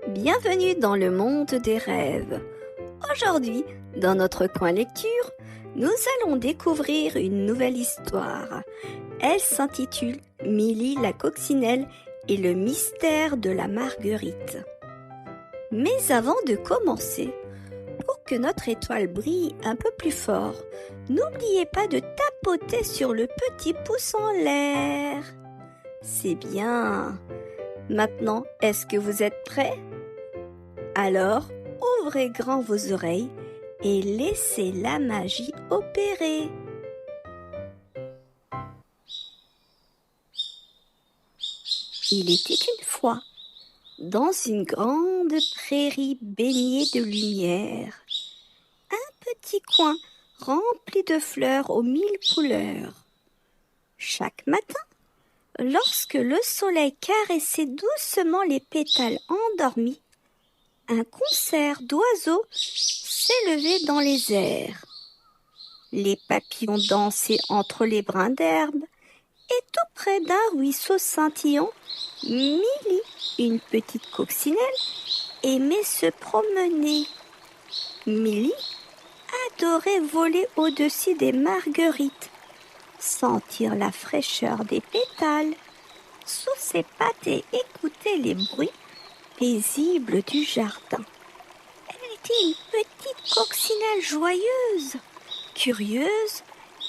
Bienvenue dans le monde des rêves. Aujourd'hui, dans notre coin lecture, nous allons découvrir une nouvelle histoire. Elle s'intitule Milly la coccinelle et le mystère de la marguerite. Mais avant de commencer, pour que notre étoile brille un peu plus fort, n'oubliez pas de tapoter sur le petit pouce en l'air. C'est bien. Maintenant, est-ce que vous êtes prêts ? Alors, ouvrez grand vos oreilles et laissez la magie opérer. Il était une fois, dans une grande prairie baignée de lumière, un petit coin rempli de fleurs aux mille couleurs. Chaque matin, lorsque le soleil caressait doucement les pétales endormis, un concert d'oiseaux s'élevait dans les airs. Les papillons dansaient entre les brins d'herbe et tout près d'un ruisseau scintillant, Milly, une petite coccinelle, aimait se promener. Milly adorait voler au-dessus des marguerites, sentir la fraîcheur des pétales sous ses pattes et écouter les bruits paisibles du jardin. Elle était une petite coccinelle joyeuse, curieuse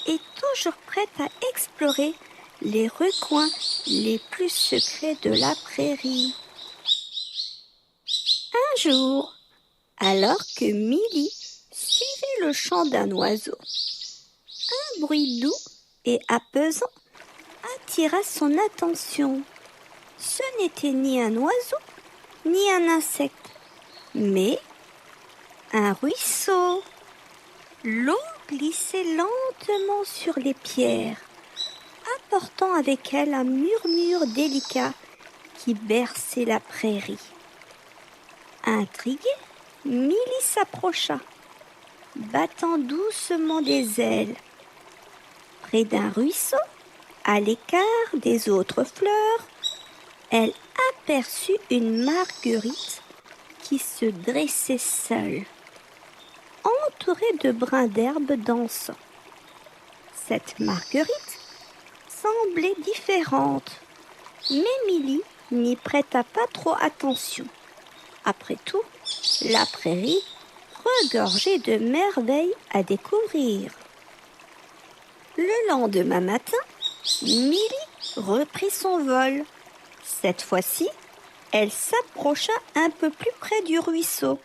et toujours prête à explorer les recoins les plus secrets de la prairie. Un jour, alors que Milly suivait le chant d'un oiseau, un bruit doux et apaisant attira son attention. Ce n'était ni un oiseau, ni un insecte, mais un ruisseau. L'eau glissait lentement sur les pierres, apportant avec elle un murmure délicat qui berçait la prairie. Intriguée, Milly s'approcha, battant doucement des ailes. Près d'un ruisseau, à l'écart des autres fleurs, elle aperçut une marguerite qui se dressait seule, entourée de brins d'herbe dansant. Cette marguerite semblait différente, mais Milly n'y prêta pas trop attention. Après tout, la prairie regorgeait de merveilles à découvrir. Le lendemain matin, Milly reprit son vol. Cette fois-ci, elle s'approcha un peu plus près du ruisseau.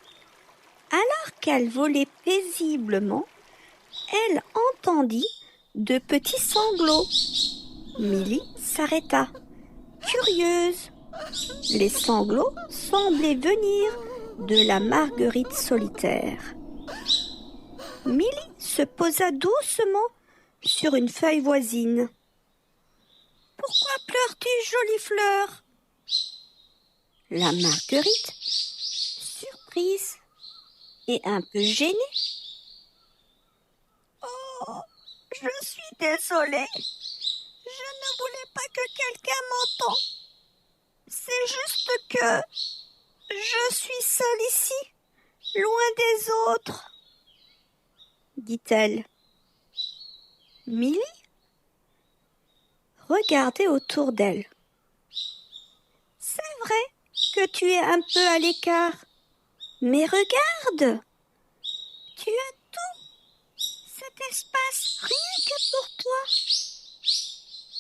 Alors qu'elle volait paisiblement, elle entendit de petits sanglots. Milly s'arrêta, curieuse. Les sanglots semblaient venir de la marguerite solitaire. Milly se posa doucement sur une feuille voisine. « Pourquoi pleures-tu, jolie fleur ?» La marguerite, surprise et un peu gênée. « Oh, je suis désolée. Je ne voulais pas que quelqu'un m'entende. C'est juste que je suis seule ici, loin des autres, » dit-elle. Milly regardait autour d'elle. « C'est vrai que tu es un peu à l'écart, mais regarde, tu as tout cet espace rien que pour toi.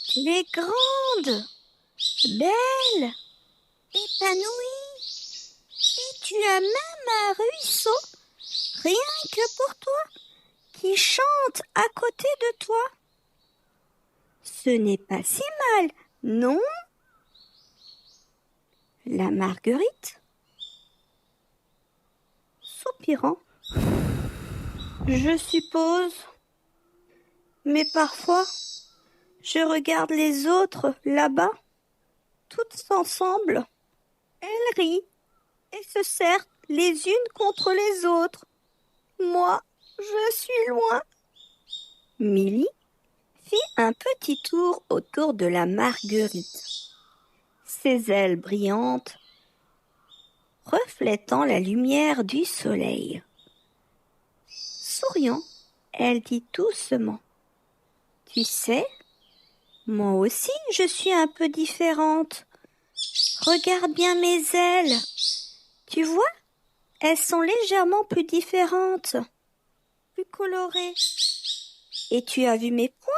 Tu es grande, belle, épanouie, et tu as même un ruisseau rien que pour toi qui chante à côté de toi. Ce n'est pas si mal, non ? » La marguerite, soupirant, « Je suppose, mais parfois, je regarde les autres là-bas, toutes ensemble. Elles rient et se serrent les unes contre les autres. Moi, je suis loin. » Milly fit un petit tour autour de la marguerite. Ses ailes brillantes reflétant la lumière du soleil. Souriant, elle dit doucement: « Tu sais, moi aussi je suis un peu différente. Regarde bien mes ailes. Tu vois, elles sont légèrement plus différentes, plus colorées. Et tu as vu mes points?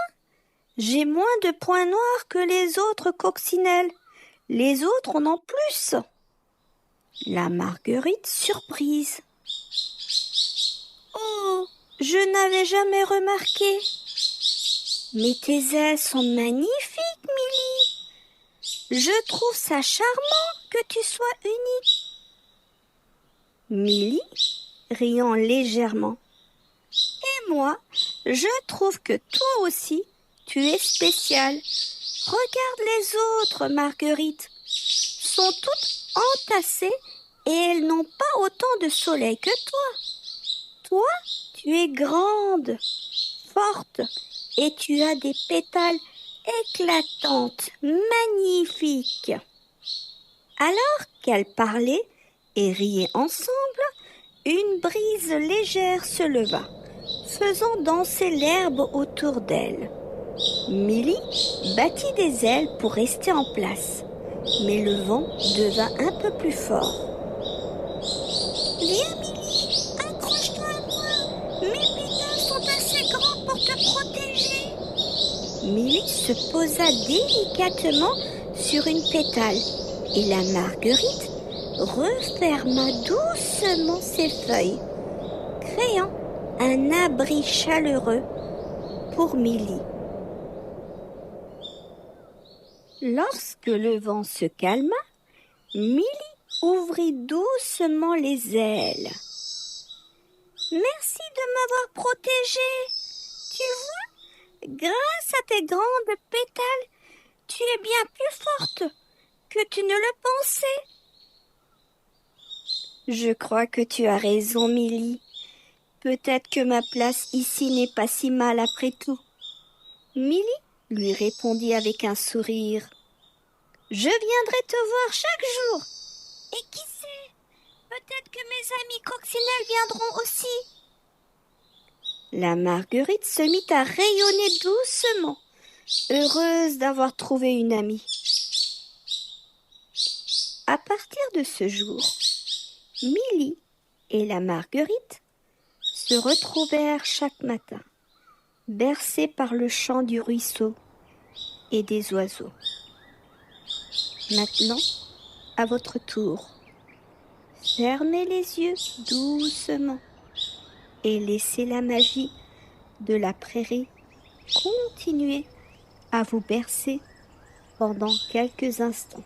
J'ai moins de points noirs que les autres coccinelles. Les autres en ont plus. » La Marguerite surprise. « Oh, je n'avais jamais remarqué. Mais tes ailes sont magnifiques, Milly. Je trouve ça charmant que tu sois unique. » Milly, riant légèrement: « Et moi, je trouve que toi aussi, tu es spéciale. Regarde les autres, Marguerite. Sont toutes entassées et elles n'ont pas autant de soleil que toi. Toi, tu es grande, forte et tu as des pétales éclatantes, magnifiques. » Alors qu'elles parlaient et riaient ensemble, une brise légère se leva, faisant danser l'herbe autour d'elle. Milly battit des ailes pour rester en place, mais le vent devint un peu plus fort. « Viens, Milly, accroche-toi à moi. Mes pétales sont assez grands pour te protéger. » Milly se posa délicatement sur une pétale et la Marguerite referma doucement ses feuilles, créant un abri chaleureux pour Milly. Lorsque le vent se calma, Milly ouvrit doucement les ailes. « Merci de m'avoir protégée. Tu vois, grâce à tes grandes pétales, tu es bien plus forte que tu ne le pensais. » « Je crois que tu as raison, Milly. Peut-être que ma place ici n'est pas si mal après tout. » Milly lui répondit avec un sourire. « Je viendrai te voir chaque jour. Et qui sait, peut-être que mes amis coccinelles viendront aussi. » La Marguerite se mit à rayonner doucement, heureuse d'avoir trouvé une amie. À partir de ce jour, Milly et la Marguerite se retrouvèrent chaque matin, bercées par le chant du ruisseau et des oiseaux. Maintenant, à votre tour, fermez les yeux doucement et laissez la magie de la prairie continuer à vous bercer pendant quelques instants.